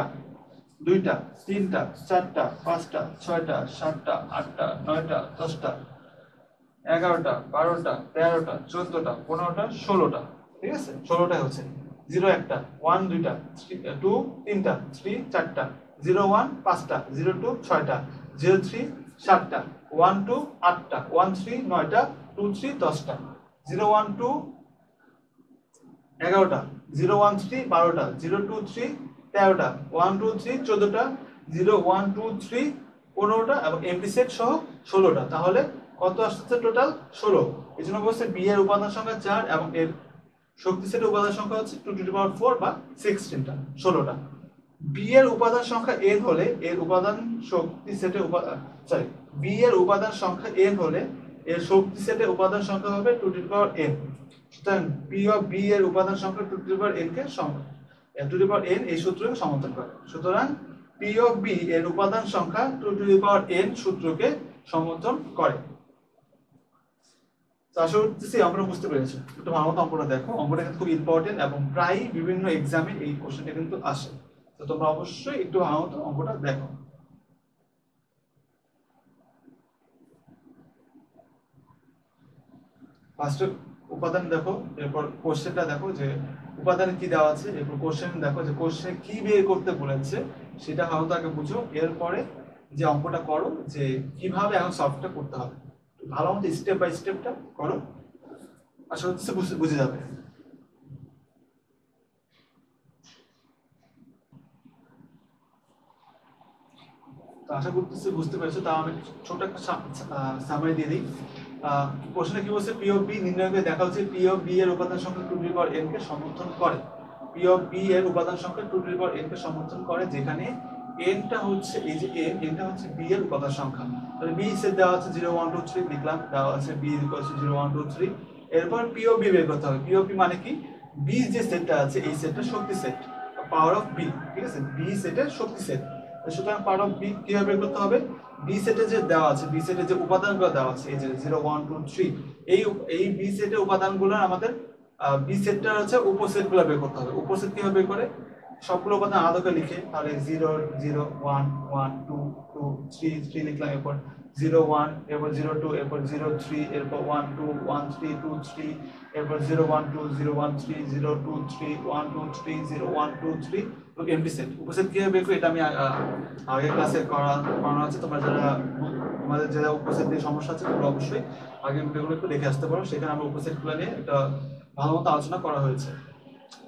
দুইটা তিনটা চারটা পাঁচটা ছয়টা সাতটা আটটা নয়টা 10টা 11টা 12টা 13টা 14টা 15টা 16টা ঠিক আছে 16টাই হচ্ছে 0 একটা 1 দুইটা 2 তিনটা 3 চারটা 0 1 পাঁচটা 0 2 ছয়টা 0 3 সাতটা 1 2 আটটা 1 3 নয়টা 2 3 10টা 0 1 2 11টা 0 1 3 12টা 0 2 3 13টা 1 2 3 14টা 0 1 2 3 15টা এবং এমটি সেট সহ 16টা তাহলে কত আসছে টোটাল 16 এজন্য বলছে বি এর উপাদান সংখ্যা 4 এবং এর শক্তি সেটের উপাদান সংখ্যা হচ্ছে 2 টু দি পাওয়ার 4 বা 16টা 16টা। বি এর উপাদান সংখ্যা n হলে এর উপাদান শক্তি সেটের বি এর উপাদান সংখ্যা n হলে এর শক্তি সেটের উপাদান সংখ্যা হবে 2 টু দি পাওয়ার n। সুতরাং পি অফ বি এর উপাদান সংখ্যা 2 to the power n K to the power n এই সূত্রকে সমর্থন করে। সুতরাং পি অফ বি এর উপাদান সংখ্যা 2 টু দি পাওয়ার n সূত্রকে সমর্থন করে। আশা করতেছি আমরা বুঝতে পেরেছি। একটু ভালো মতো অঙ্কটা দেখো, অঙ্কটা কিন্তু খুব ইম্পর্টেন্ট এবং প্রায় বিভিন্ন এক্সামে এই কোশ্চেনটা কিন্তু আসে। তো তোমরা অবশ্যই একটু ভালো মতো অঙ্কটা দেখো। ফার্স্ট উপাদান দেখো, এরপর কোশ্চেনটা দেখো যে উপাদানে কি দেওয়া আছে, এরপর কোশ্চেন দেখো যে কোশ্চেন কি বের করতে বলেছে সেটা ভালো তো আগে বুঝো, এরপরে যে অঙ্কটা করো যে কিভাবে এখন সলভটা করতে হবে। ভালো মতো স্টেপ বাই স্টেপটা করো, আশা করছি বুঝে যাবে। তো আশা করতেছি বুঝতে পেরেছো। তাও আমি ছোট একটা সামারি দিয়ে দিই। কোশ্চেনে কি বলছে, পি অফ বি নির্ণয় করে দেখা হচ্ছে পি অফ বি এর উপাদান সংখ্যা 2 টু দি পাওয়ার n কে সমর্থন করে। পি অফ বি এর উপাদান সংখ্যা 2 টু দি পাওয়ার n কে সমর্থন করে, যেখানে n টা হচ্ছে এই যে n টা হচ্ছে বি এর উপাদান সংখ্যা। তাহলে বি সেট দেওয়া আছে 0 1 2 3 লিখলাম, দেওয়া আছে b 0 1 2 3। এরপর পি অফ বি বের করতে হবে। পি অফ বি মানে কি, বি যে সেটটা আছে এই সেটটা শক্তি সেট, পাওয়ার অফ বি, ঠিক আছে, বি সেটের শক্তি সেট। সুতরাং পাওয়ার অফ বি কিভাবে বের করতে হবে, বি সেটে যে দেওয়া আছে, বি সেটে যে উপাদানগুলো দেওয়া আছে এই যে 0 1 2 3, এই বি সেটের উপাদানগুলো আমাদের বি সেটটা হচ্ছে উপসেটগুলো বের করতে হবে। উপসেট কিভাবে বের করে, সবগুলো উপাদান আলাদা করে লিখে, তাহলে 0 0 1 1 2 2 3 3 লিখলাম, এরপর 0 1, এরপর 0 2, এরপর 0 3, এরপর 1 2 1 3 2 3, এরপর 0 1 2 0 1 3 0 2 3 1 2 3 0 1 2 3। এমডি সেট উপসেট কিভাবে বের করি এটা আমি আগের ক্লাসে করানো আছে। তোমাদের যারা উপসেট নিয়ে সমস্যা আছে তোমরা অবশ্যই আগের ভিডিওগুলো একটু দেখে আসতে পারো, সেখানে আমরা উপসেটগুলো নিয়ে একটা ভালো মতো আলোচনা করা হয়েছে।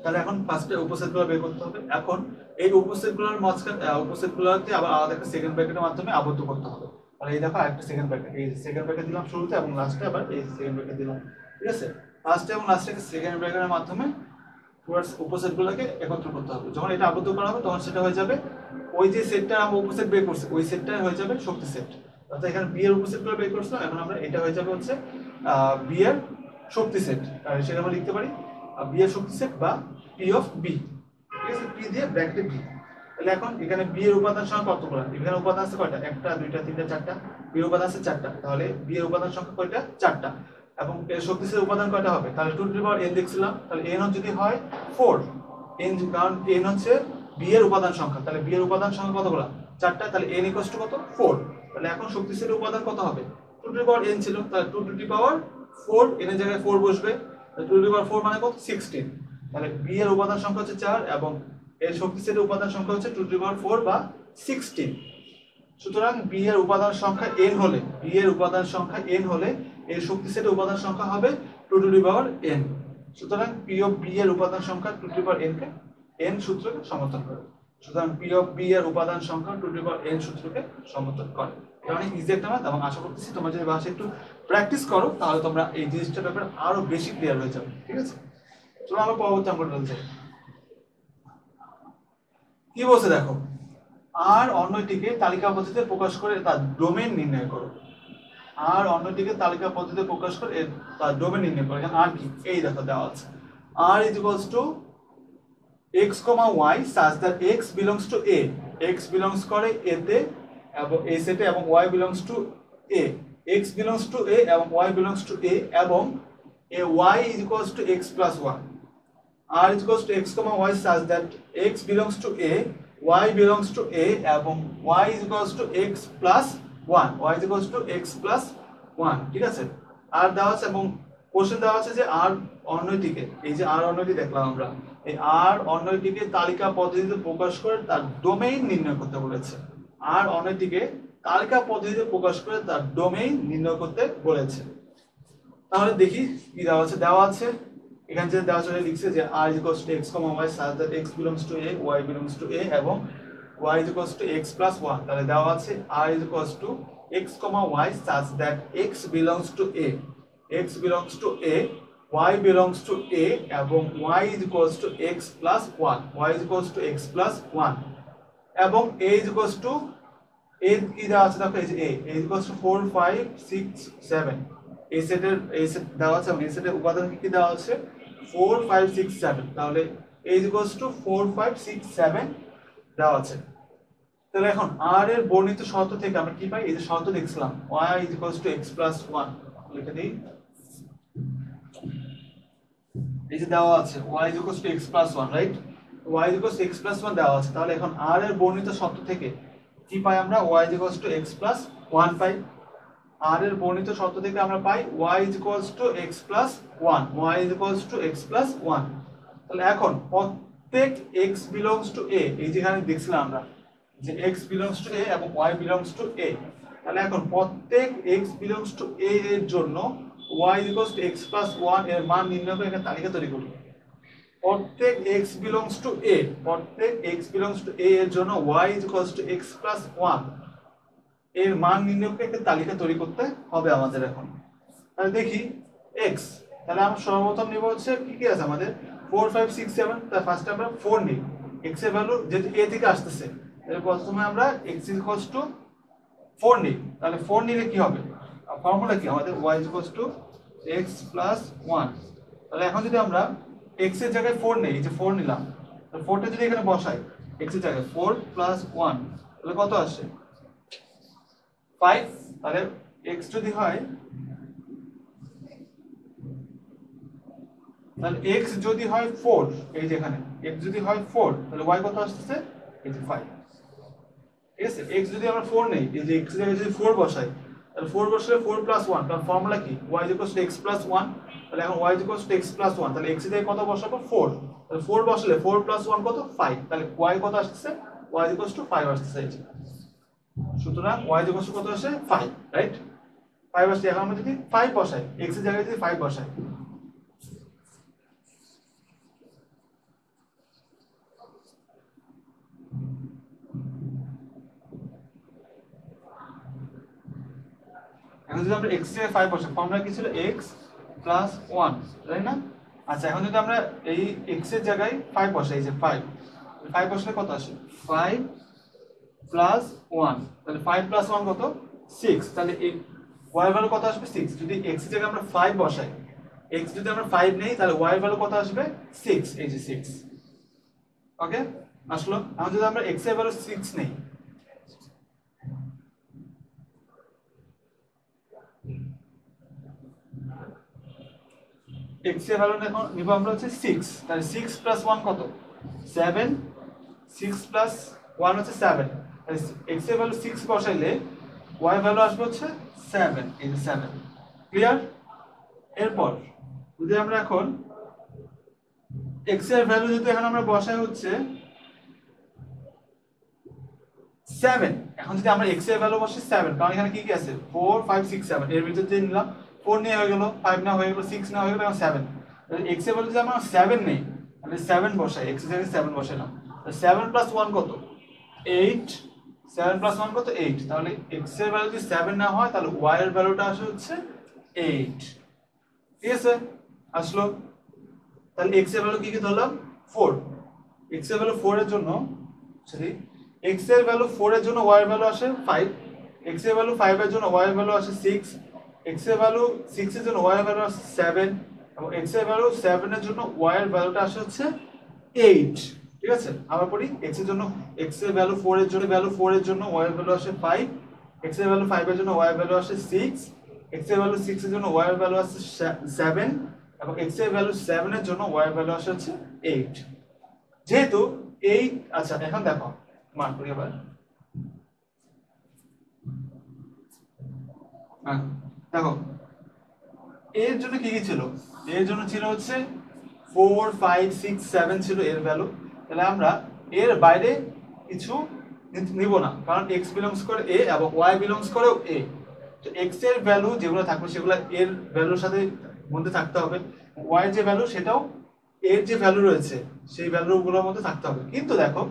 তাহলে এখন ফার্স্টে উপসেটগুলো বের করতে হবে। এখন এই উপসেটগুলোর মাঝখানে উপসেটগুলোকে আবার আলাদা একটা সেকেন্ড ব্র্যাকেটের মাধ্যমে আবদ্ধ করতে হবে। তাহলে এই দেখো আরেকটা সেকেন্ড ব্র্যাকেট, এই সেকেন্ড ব্র্যাকেট দিলাম শুরুতে এবং লাস্টে আবার এই সেকেন্ড ব্র্যাকেট দিলাম, ঠিক আছে। ফার্স্টে এবং লাস্টে সেকেন্ড ব্র্যাকেটের মাধ্যমে পুরো উপসেটগুলোকে একত্র করতে হবে। যখন এটা আবদ্ধ করা হবে তখন সেটা হয়ে যাবে ওই যে সেটটা আমরা উপসেট বের করছি ওই সেটটাই হয়ে যাবে শক্তি সেট। অর্থাৎ এখানে বি এর উপসেটগুলো বের করছিলাম, এখন আমরা এটা হয়ে যাবে হচ্ছে বি এর শক্তি সেট। সেটা আমরা লিখতে পারি বি এর শক্তি সেট বা পি অফ বি, ঠিক আছে, পি দিয়ে ব্র্যাকেটে বি। তাহলে এখন এখানে বি এর উপাদান সংখ্যা কতগুলো, এখানে উপাদান আছে কয়টা, একটা দুইটা তিনটা চারটা, বি এর উপাদান আছে চারটা, তাহলে বি এর উপাদান সংখ্যা কয়টা, চারটা। এবং এর শক্তি সেটের উপাদান কয়টা হবে, তাহলে 2 টু দি পাওয়ার n দেখছিলাম, তাহলে n যদি হয় 4, n কারণ n হচ্ছে বি এর উপাদান সংখ্যা, তাহলে বি এর উপাদান সংখ্যা কতগুলো, চারটা, তাহলে n কত 4। তাহলে এখন শক্তি সেটের উপাদান কত হবে, 2 টু দি পাওয়ার n ছিল, তাহলে 2 টু দি পাওয়ার 4, n এর জায়গায় 4 বসবে, 2 টু দি পাওয়ার 4 মানে কত 16। তাহলে বি এর উপাদান সংখ্যা হচ্ছে 4 এবং এর শক্তি সেটের উপাদান সংখ্যা হচ্ছে 2 টু দি পাওয়ার 4 বা 16। সুতরাং বি এর উপাদান সংখ্যা n হলে, বি এর উপাদান সংখ্যা n হলে এর শক্তি সেটের উপাদান সংখ্যা হবে 2 টু দি পাওয়ার n। সুতরাং পি অফ বি এর উপাদান সংখ্যা 2 to the power n K n সূত্রকে সমর্থন করে। সুতরাং পি অফ বি এর উপাদান সংখ্যা 2 টু দি পাওয়ার n সূত্রকে সমর্থন করে। এটা অনেক ইজি একটা ম্যাথ এবং আশা করতেছি তোমরা যদি বাসায় একটু প্র্যাকটিস করো তাহলে তোমরা এই জিনিসটার ব্যাপারে আরো বেশি ক্লিয়ার হয়ে যাবে, ঠিক আছে। চলো আমরা পরবর্তী অঙ্কটা যাই। কি বলছে দেখো, আর অন্যটিকে তালিকা পদ্ধতিতে প্রকাশ করে তার ডোমেন নির্ণয় করো। আর অন্যটিকে তালিকা পদ্ধতিতে প্রকাশ করে তার ডোমেন নির্ণয় করো। এখানে আর কি, এই দেখো দেওয়া আছে r equals to x, y such that x belongs to a, x belongs করে a তে এবং a সেটে এবং y belongs to a, x belongs to a এবং y belongs to a এবং a y is equals to x plus 1, r is equals to x, y such that x belongs to a, y belongs to a এবং y is equals to x plus 1, y is equals to x plus 1, ঠিক আছে। আর দেওয়া আছে এবং question দেওয়া আছে যে আর অন্যটিকে, এই যে আর অন্যটি দেখলাম আমরা, এই আর অন্যটিকে তালিকা পদ্ধতিতে প্রকাশ করে তার ডোমেইন নির্ণয় করতে বলেছে। আর অন্যটিকে তালিকা পদ্ধতিতে প্রকাশ করে তার ডোমেইন নির্ণয় করতে বলেছে। তাহলে দেখি কি দেওয়া আছে, এখানে যে দেওয়া আছে লিখছে যে r is equals to x, y such that x belongs to a, y belongs to a এবং y is equals to x plus 1। তাহলে দেওয়া আছে r is equals to x, y such that x belongs to a, x belongs to a y belongs to a এবং y is equals to x plus 1, y is equals to x plus 1 এবং a is equals to a কি দেওয়া আছে দেখো, এই যে a is equals to 4 5 6 7, এই সেটের দেওয়া আছে এবং এই সেটের উপাদান কি দেওয়া আছে 4 5 6 7, তাহলে a is equals to 4 5 6 7 দেওয়া আছে। তাহলে এখন r এর বর্ণিত শর্ত থেকে আমরা কি পাই, এই যে শর্ত লিখছিলাম y is equals to x plus 1 লিখে দিই, এই যে দেওয়া আছে y is equals to x plus 1, right, y is equals to x plus 1 দেওয়া আছে। তাহলে এখন r এর বর্ণিত শর্ত থেকে কি পাই আমরা, y is equals to x plus 1 pi. r এর বর্ণিত শর্ত থেকে আমরা পাই y is equals to x plus 1, y is equals to x plus 1। তাহলে এখন প্রত্যেক x belongs to a, এই যেখানে দেখছিলাম আমরা যে x belongs to a এবং y belongs to a, তাহলে এখন প্রত্যেক x belongs to a এর জন্য y is equals to x plus 1 এর মান নির্ণয় করে একটা তালিকা তৈরি করি। প্রত্যেক x belongs to a, প্রত্যেক x belongs to a এর জন্য y is equals to x plus 1 এর মান নির্ণয় করে একটা তালিকা তৈরি করতে হবে আমাদের। এখন তাহলে দেখি x, তাহলে আমরা সর্বপ্রথম নিব হচ্ছে কি কি আছে আমাদের 4 5 6 7, তাহলে ফার্স্ট আমরা 4 নিই, x এর ভ্যালু যেহেতু a থেকে আসতেছে তাহলে প্রথমে আমরা x is equals to 4 নিই। তাহলে 4 নিলে কি হবে, ফর্মুলা কি আমাদের y is equals to x plus 1। তাহলে এখন যদি আমরা x এর জায়গায় 4 নেই, এই যে 4 নিলাম, তাহলে 4টা যদি এখানে বসাই x এর জায়গায় 4 plus 1 তাহলে কত আসে 5। তাহলে x যদি হয়, তাহলে x যদি হয় 4, এই যে এখানে x যদি হয় 4 তাহলে y কত আসছে এই যে 5, ঠিক আছে। x যদি আমরা 4 নেই, এই যে x এর জায়গায় যদি 4 বসাই তাহলে 4 বসালে 4 plus 1, কারণ ফর্মুলা কি y is equals to x plus 1, তাহলে এখন y is equals to x plus 1, তাহলে x এর জায়গায় কত বসাবো 4, তাহলে 4 বসালে 4 plus 1 কত 5, তাহলে y কত আসছে y is equals to 5 আসছে এই যে। সুতরাং y is equals to কত আসে 5, রাইট, 5 আসছে। এখন আমরা যদি 5 বসাই, x এর জায়গায় যদি 5 বসাই, এখন যদি আমরা x এর জায়গায় 5 বসাই, ফর্মুলা কি ছিল x plus 1, তাই না। আচ্ছা এখন যদি আমরা এই x এর জায়গায় 5 বসাই, এই যে 5 বসালে কত আসে 5 plus 1, তাহলে 5 plus 1 কত 6, তাহলে এই y এর ভ্যালু কত আসবে 6। যদি x এর জায়গায় আমরা 5 বসাই, x যদি আমরা 5 নেই তাহলে y এর ভ্যালু কত আসবে 6, এই যে 6, ওকে আসলো। এখন যদি আমরা x এর ভ্যালু 6 নেই, x এর ভ্যালু এখন নিব আমরা হচ্ছে 6, তাহলে 6 plus 1 কত 7, 6 plus 1 হচ্ছে 7, তাহলে x এর ভ্যালু 6 বসাইলে y এর ভ্যালু আসবে হচ্ছে 7, এই যে 7, ক্লিয়ার। এরপর যদি আমরা এখন x এর ভ্যালু যদি এখন আমরা বসাই হচ্ছে 7, এখন যদি আমরা x এর ভ্যালু বসাই 7, কারণ এখানে কি কি আছে 4 5 6 7, এর ভিতর দিয়ে নিলাম 4 নিয়ে হয়ে গেল, 5 না হয়ে গেল, 6 না হয়ে গেল, এখন 7, তাহলে x এর ভ্যালু যদি আমরা 7 নেই তাহলে 7 বসাই, x এর জায়গায় 7 বসাইলাম, তাহলে 7 plus 1 কত 8, 7 plus 1 কত 8, তাহলে x এর ভ্যালু যদি 7 না হয় তাহলে y এর ভ্যালুটা আসে হচ্ছে 8, ঠিক আছে আসলো। তাহলে x এর ভ্যালু কি কি ধরলাম 4, x এর ভ্যালু 4 এর জন্য সরি x এর ভ্যালু 4 এর জন্য y এর ভ্যালু আসে 5, x এর ভ্যালু 5 এর জন্য y এর ভ্যালু আসে 6, x এর ভ্যালু 6 এর জন্য y এর ভ্যালু আসে 7 এবং x এর ভ্যালু 7 এর জন্য y এর ভ্যালুটা আসে হচ্ছে 8, ঠিক আছে। আবার পড়ি, x এর জন্য x এর ভ্যালু 4 এর জন্য y এর ভ্যালু আসে 5, x এর ভ্যালু 5 এর জন্য y এর ভ্যালু আসে 6, x এর ভ্যালু 6 এর জন্য y এর ভ্যালু আসে 7 এবং x এর ভ্যালু 7 এর জন্য y এর ভ্যালু আসে হচ্ছে 8, যেহেতু 8। আচ্ছা এখন দেখো মান করি আবার, দেখো এর জন্য কি কি ছিল, এর জন্য ছিল হচ্ছে 4 5 6 7 ছিল এর ভ্যালু, তাহলে আমরা এর বাইরে কিছু নিব না, কারণ x বিলংস করে a এবং y বিলংস করে a, তো x এর ভ্যালু যেগুলো থাকবে সেগুলো এর ভ্যালুর সাথে মধ্যে থাকতে হবে, y এর যে ভ্যালু সেটাও এর যে ভ্যালু রয়েছে সেই ভ্যালুগুলোর মধ্যে থাকতে হবে। কিন্তু দেখো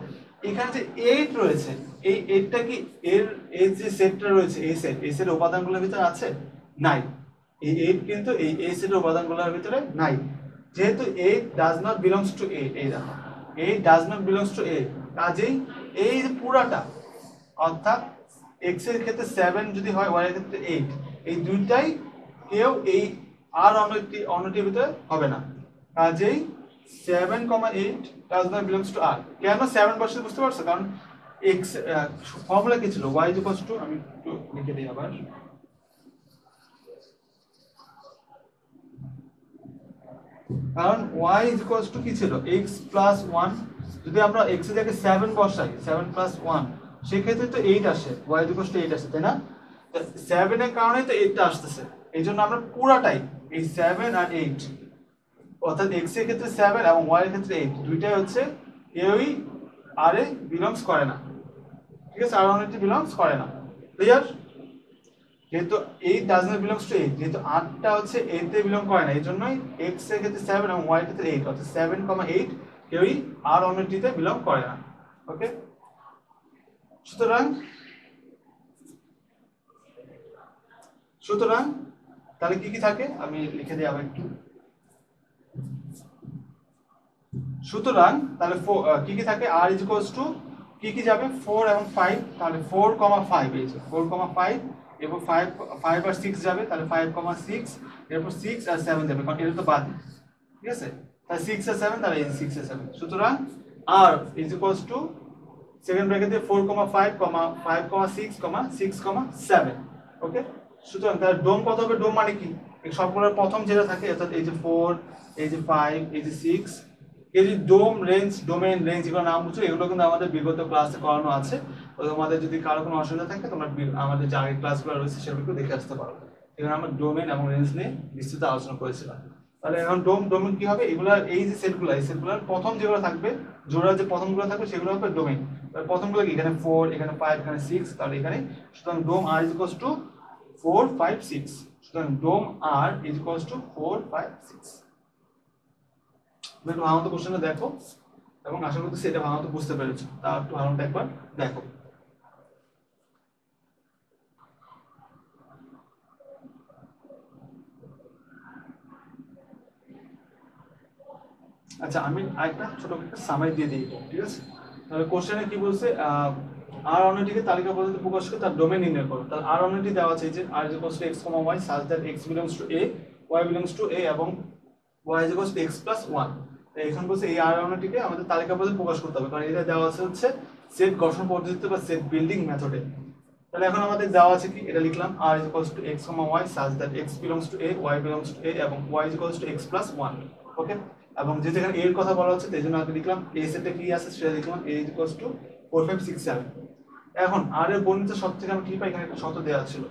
এখানে যে 8 রয়েছে, এই 8টা কি এর যে সেটটা রয়েছে এই সেটের উপাদানগুলোর ভিতরে আছে নাই, এই 8 কিন্তু এই A সেটের উপাদানগুলোর ভিতরে নাই, যেহেতু 8 does not belongs to A, এই দেখো 8 does not belongs to A, কাজেই এই যে পুরাটা অর্থাৎ x এর ক্ষেত্রে 7 যদি হয়, y এর ক্ষেত্রে 8, এই দুইটাই কেউ এই আর অন্যটির ভিতরে হবে না, কাজেই 7,8 does not belongs to R। কেন 7 বসে বুঝতে পারছো? কারণ x ফর্মুলা কি ছিল, y ইকুয়ালস টু, আমি একটু লিখে দিই আবার, কারণ y ইকুয়ালস টু কি ছিল, x প্লাস 1, যদি আমরা x এর জায়গায় 7 বসাই, 7 প্লাস 1, সেই ক্ষেত্রে তো 8 আসে, y ইকুয়ালস টু 8 আসে, তাই না? 7 এর কারণেই তো 8 টা আসতেছে, এই জন্য আমরা পুরাটাই এই 7 আর 8, অর্থাৎ x এর ক্ষেত্রে 7 এবং y এর ক্ষেত্রে 8, দুইটাই হচ্ছে কেউই r এ বিলংস করে না, ঠিক আছে? আর অনেকটি বিলংস করে না, ক্লিয়ার? যেহেতু 8 ডাজ নট বিলংস টু 8, যেহেতু 8 টা হচ্ছে 8 তে বিলং করে না, এই জন্যই x এর ক্ষেত্রে 7 এবং y এর ক্ষেত্রে 8, অর্থাৎ 7,8 কেউই আর অন্যটিতে বিলং করে না। ওকে, সুতরাং তাহলে কি কি থাকে আমি লিখে দিই আবার একটু। সুতরাং তাহলে কি কি থাকে, r ইজ ইকুয়ালস টু কি কি যাবে 4 এবং 5, তাহলে 4,5, এই যে 4,5, এরপর 5 আর 6 যাবে, তাহলে 5,6, এরপর 6 আর 7 যাবে, কারণ এটা তো বাদ, ঠিক আছে? তাহলে 6 আর 7, তাহলে এই 6 আর 7, সুতরাং r is equals to second ব্র্যাকেটে 4,5, 5,6, 6,7। ওকে, সুতরাং তার ডোম কত হবে? ডোম মানে কি, এই সবগুলোর প্রথম যেটা থাকে, অর্থাৎ এই যে 4, এই যে 5, এই যে 6, এই যে ডোম, রেঞ্জ, ডোমেন, রেঞ্জ, এগুলো নাম বুঝছো, এগুলো কিন্তু আমাদের বিগত ক্লাসে করানো আছে। তো তোমাদের যদি কারো কোনো অসুবিধা থাকে, তোমরা আমাদের যে আগের ক্লাসগুলো রয়েছে সেগুলো দেখে আসতে পারো। এখানে আমরা ডোমেন এবং রেঞ্জ নিয়ে বিস্তৃত আলোচনা করেছিলাম। তাহলে এখন ডোমেন কি হবে, এগুলা এই যে সেটগুলো, এই সেটগুলোর প্রথম যেগুলো থাকবে, জোড়ার যে প্রথমগুলো থাকবে সেগুলো হবে ডোমেন। প্রথমগুলো কি, এখানে 4, এখানে 5, এখানে 6, তাহলে এখানে, সুতরাং ডোম r ইজ ইকুয়ালস টু 4, 5, 6, সুতরাং ডোম r ইজ ইকুয়ালস টু 4, 5, 6। একটু ভালো মতো কোশ্চেনটা দেখো এবং আশা করতেছি এটা ভালো মতো বুঝতে পেরেছো, তা একটু ভালো মতো একবার দেখো। আচ্ছা, আমি আরেকটা ছোট একটা সামারি দিয়ে দিই, ঠিক আছে? তাহলে কোশ্চেনে কি বলছে, আর অন্যটিকে তালিকা পদ্ধতি প্রকাশ করে তার ডোমেন নির্ণয় করো। তাহলে আর অন্যটি দেওয়া আছে যে r is equals to x, y such that x belongs to a, y belongs to a এবং y is equals to x plus 1। এখন বলছে এই আর অন্যটিকে আমাদের তালিকা পদ্ধতি প্রকাশ করতে হবে, কারণ এটা দেওয়া আছে হচ্ছে সেট গঠন পদ্ধতিতে বা সেট বিল্ডিং মেথডে। তাহলে এখন আমাদের দেওয়া আছে কি, এটা লিখলাম r is equals to x, y such that x belongs to a, y belongs to a এবং y is equals to x plus 1। ওকে, এবং যেহেতু এখানে এর কথা বলা হচ্ছে তাই জন্য আগে লিখলাম a সেটে কি আছে সেটা লিখলাম, a is equals to 4, 5, 6, 7। এখন r এর বর্ণিত শর্ত থেকে আমরা কি পাই, এখানে একটা শর্ত দেওয়া ছিল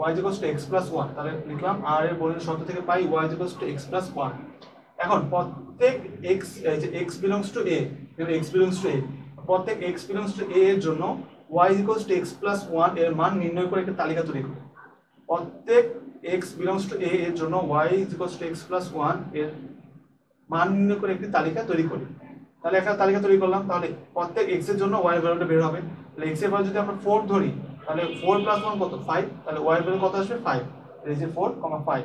y is equals to x plus 1, তাহলে লিখলাম r এর বর্ণিত শর্ত থেকে পাই y is equals to x plus 1। এখন প্রত্যেক x, এই যে x belongs to a, x belongs to a, প্রত্যেক x belongs to a এর জন্য y is equals to x plus 1 এর মান নির্ণয় করে একটা তালিকা তৈরি করি। প্রত্যেক x belongs to a এর জন্য y is equals to x plus 1 এর মান নির্ণয় করে একটি তালিকা তৈরি করি। তাহলে একটা তালিকা তৈরি করলাম, তাহলে প্রত্যেক x এর জন্য y এর ভ্যালুটা বের হবে। তাহলে x এর ভ্যালু যদি আমরা 4 ধরি, তাহলে 4 plus 1 কত, 5, তাহলে y এর ভ্যালু কত আসবে, 5, এই যে 4, 5,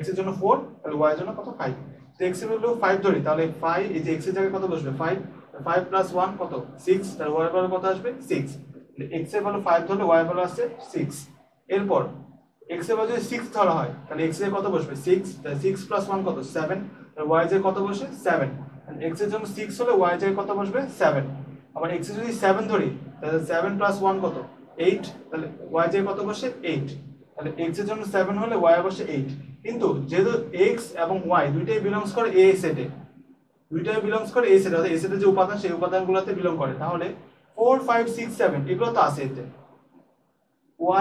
x এর জন্য 4, তাহলে y এর জন্য কত, 5। তো x এর ভ্যালু 5 ধরি, তাহলে 5, এই যে x এর জায়গায় কত বসবে, 5, 5 plus 1 কত, 6, তাহলে y এর ভ্যালু কত আসবে, 6। x এর ভ্যালু 5 ধরলে y এর ভ্যালু আসছে 6। এরপর x এর ভ্যালু যদি 6 ধরা হয়, তাহলে x এর কত বসবে, 6, তাহলে 6 plus 1 কত, 7, তাহলে y এর কত বসে, 7। x এর জন্য 6 হলে y এর কত বসবে, 7। আবার x এর যদি 7 ধরি, তাহলে 7 plus 1 কত, 8, তাহলে y এর কত বসে, 8। তাহলে x এর জন্য 7 হলে y এর বসে 8। কিন্তু যেহেতু x এবং y দুইটাই বিলংস করে a সেটে, দুইটাই বিলংস করে a সেটে, অর্থাৎ a সেটের যে উপাদান সেই উপাদানগুলোতে বিলং করে, তাহলে 4, 5, 6, 7 এগুলো তো আছে এতে।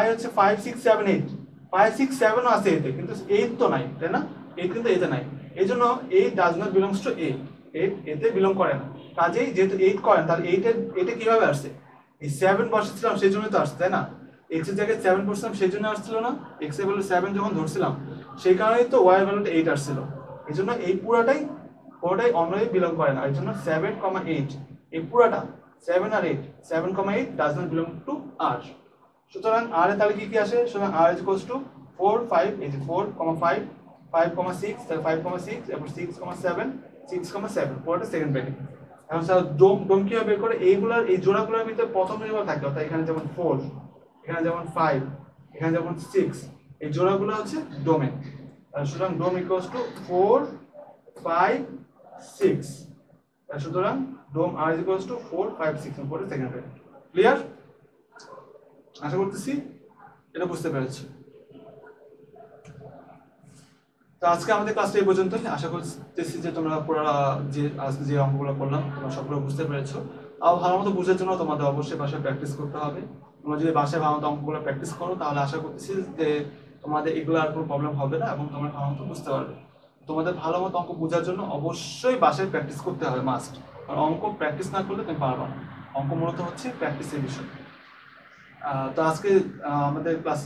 y হচ্ছে 5, 6, 7, 8, 5, 6, 7 ও আছে এতে, কিন্তু 8 তো নাই, তাই না? 8 কিন্তু এতে নাই, এইজন্য 8 does not belongs to a, 8 এতে বিলং করে না। কাজেই যেহেতু 8 করে না, তাহলে 8 এর এটা কিভাবে আসছে, এই 7 বসাচ্ছিলাম সেই জন্যই তো আসছে, তাই না? x এর জায়গায় 7 বসালাম সেই জন্য আসছিল না, x এর ভ্যালু 7 যখন ধরছিলাম সেই কারণেই তো y এর ভ্যালুটা 8 আসছিল। এইজন্য এই পুরোটাই অন্যই বিলং করে না, এইজন্য 7, 8 এই পুরোটা 7 আর 8, 7, 8 does not belong to r। সুতরাং r এর তাহলে কি কি আসে, সুতরাং r is equals to 4 5 এই যে 4 5 5,6 তাহলে 5,6 এরপর 6,7 6,7 পুরোটা সেকেন্ড ব্র্যাকেট। এখন স্যার ডোম কিভাবে বের করে এইগুলার এই জোড়াগুলোর ভিতরে প্রথম যেগুলো থাকে অর্থাৎ এখানে যেমন 4 এখানে যেমন 5 এখানে যেমন 6 এই জোড়াগুলো হচ্ছে ডোমে। সুতরাং ডোম ইকুয়ালস টু 4 5 6 সুতরাং ডোম আর ইকুয়ালস টু 4 5 6 পুরোটা সেকেন্ড ব্র্যাকেট। ক্লিয়ার? আশা করতেছি এটা বুঝতে পেরেছো। তো আজকে আমাদের ক্লাসটা এই পর্যন্তই। আশা করতেছি যে তোমরা পুরো আজকে যে অঙ্কগুলো করলাম তোমরা সবগুলো বুঝতে পেরেছো। আর ভালো মতো বুঝার জন্য তোমাদের অবশ্যই বাসায় প্র্যাকটিস করতে হবে। তোমরা যদি বাসায় ভালো মতো অঙ্কগুলো প্র্যাকটিস করো তাহলে আশা করতেছি যে তোমাদের এগুলো আর কোনো প্রবলেম হবে না এবং তোমরা ভালো মতো বুঝতে পারবে। তোমাদের ভালো মতো অঙ্ক বোঝার জন্য অবশ্যই বাসায় প্র্যাকটিস করতে হবে, মাস্ট। কারণ অঙ্ক প্র্যাকটিস না করলে তুমি পারবা না। অঙ্ক মূলত হচ্ছে প্র্যাকটিসের বিষয়। তো আজকে আমাদের ক্লাস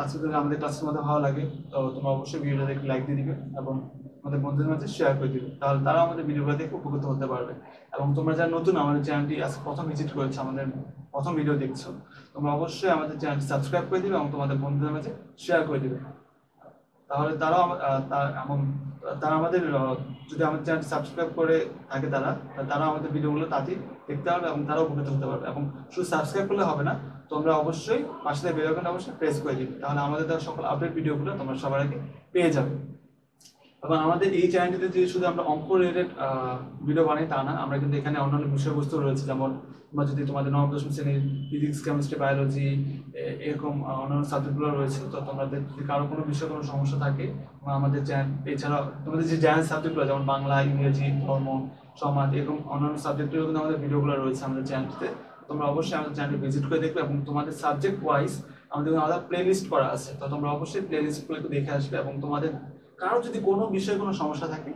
আজকে যদি আমাদের ক্লাসের মধ্যে ভালো লাগে তো তোমরা অবশ্যই ভিডিওটা দেখে লাইক দিয়ে দিবে এবং আমাদের বন্ধুদের মাঝে শেয়ার করে দিবে, তাহলে তারা আমাদের ভিডিওগুলো দেখে উপকৃত হতে পারবে। এবং তোমরা যারা নতুন আমাদের চ্যানেলটি আজকে প্রথম ভিজিট করেছো, আমাদের প্রথম ভিডিও দেখছো, তোমরা অবশ্যই আমাদের চ্যানেলটি সাবস্ক্রাইব করে দিবে এবং তোমাদের বন্ধুদের মাঝে শেয়ার করে দিবে। তাহলে তারা আমাদের যদি আমাদের চ্যানেলটি সাবস্ক্রাইব করে থাকে তারা আমাদের ভিডিওগুলো তাড়াতাড়ি দেখতে পারবে এবং তারা উপকৃত হতে পারবে। এবং শুধু সাবস্ক্রাইব করলে হবে না, তোমরা অবশ্যই পাশে থেকে বেল আইকনটা অবশ্যই প্রেস করে দিবে, তাহলে আমাদের দেওয়া সকল আপডেট ভিডিওগুলো তোমরা সবার আগে পেয়ে যাবে। এবং আমাদের এই চ্যানেলটিতে যে শুধু আমরা অঙ্ক রিলেটেড ভিডিও বানাই তা না, আমরা কিন্তু এখানে অন্যান্য বিষয়বস্তু রয়েছে, যেমন তোমরা যদি তোমাদের নবম দশম শ্রেণীর ফিজিক্স কেমিস্ট্রি বায়োলজি এরকম অন্যান্য সাবজেক্টগুলো রয়েছে, তো তোমাদের যদি কারো কোনো বিষয়ে কোনো সমস্যা থাকে আমাদের চ্যানেল এছাড়া তোমাদের যে জেনারেল সাবজেক্টগুলো যেমন বাংলা, ইংরেজি, ধর্ম, সমাজ এরকম অন্যান্য সাবজেক্টেরও কিন্তু আমাদের ভিডিওগুলো রয়েছে আমাদের চ্যানেলটিতে। তোমরা অবশ্যই আমাদের চ্যানেলটি ভিজিট করে দেখবে এবং তোমাদের সাবজেক্ট ওয়াইজ আমাদের আলাদা প্লে লিস্ট করা আছে, তো তোমরা অবশ্যই প্লে লিস্টগুলো একটু দেখে আসবে। এবং তোমাদের কারো যদি কোনো বিষয়ে কোনো সমস্যা থাকে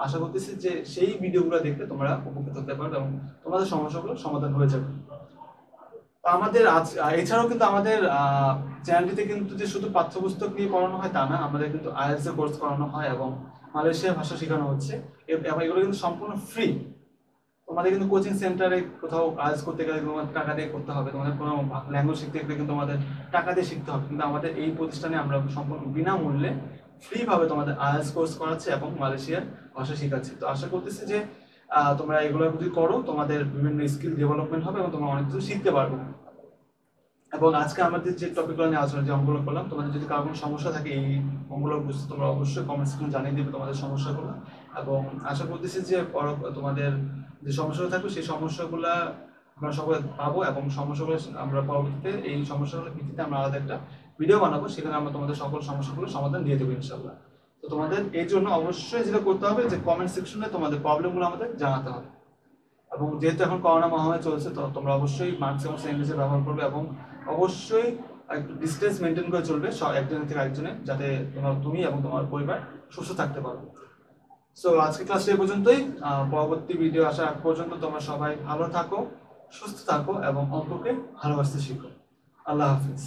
আশা করতেছি যে সেই ভিডিওগুলো দেখলে তোমরা উপকৃত হতে পারবে এবং তোমাদের সমস্যাগুলো সমাধান হয়ে যাবে। আমাদের এছাড়াও কিন্তু আমাদের চ্যানেলটিতে কিন্তু যে শুধু পাঠ্যপুস্তক নিয়ে পড়ানো হয় তা না, আমাদের কিন্তু আইএলটিএস এর কোর্স করানো হয় এবং মালয়েশিয়ার ভাষা শেখানো হচ্ছে এবং এগুলো কিন্তু সম্পূর্ণ ফ্রি। তোমাদের কিন্তু কোচিং সেন্টারে কোথাও আইএলটিএস করতে গেলে তোমাদের টাকা দিয়ে করতে হবে, তোমাদের কোনো ল্যাঙ্গুয়েজ শিখতে গেলে কিন্তু তোমাদের টাকা দিয়ে শিখতে হবে, কিন্তু আমাদের এই প্রতিষ্ঠানে আমরা সম্পূর্ণ বিনামূল্যে ফ্রি ভাবে তোমাদের আইএলটিএস কোর্স করাচ্ছি এবং মালয়েশিয়ার ভাষা শেখাচ্ছি। তো আশা করতেছি যে তোমরা এগুলো যদি করো তোমাদের বিভিন্ন স্কিল ডেভেলপমেন্ট হবে এবং তোমরা অনেক কিছু শিখতে পারবে। এবং আজকে আমাদের যে টপিকগুলো নিয়ে আলোচনা যে অঙ্কগুলো করলাম, তোমাদের যদি কারো কোনো সমস্যা থাকে এই অঙ্কগুলো বুঝতে তোমরা অবশ্যই কমেন্ট সেকশনে জানিয়ে দিবে তোমাদের সমস্যাগুলো। এবং আশা করতেছি যে তোমাদের যে সমস্যাগুলো থাকবে সেই সমস্যাগুলো আমরা সকলে পাবো এবং সমস্যাগুলো আমরা পরবর্তীতে এই সমস্যাগুলোর ভিত্তিতে আমরা আলাদা একটা ভিডিও বানাবো, সেখানে আমরা তোমাদের সকল সমস্যাগুলো সমাধান দিয়ে দেবো ইনশাআল্লাহ। তো তোমাদের এই জন্য অবশ্যই যেটা করতে হবে যে কমেন্ট সেকশনে তোমাদের প্রবলেমগুলো আমাদের জানাতে হবে। এবং যেহেতু এখন করোনা মহামারী চলছে তো তোমরা অবশ্যই মাস্ক এবং স্যানিটাইজার ব্যবহার করবে এবং অবশ্যই একটু ডিস্টেন্স মেনটেন করে চলবে একজনের থেকে আরেকজনের, যাতে তুমি এবং তোমার পরিবার সুস্থ থাকতে পারো। সো আজকে ক্লাসটা এই পর্যন্তই। পরবর্তী ভিডিও আসার আগ পর্যন্ত তোমরা সবাই ভালো থাকো, সুস্থ থাকো এবং অঙ্ককে ভালোবাসতে শিখো। আল্লাহ হাফিজ।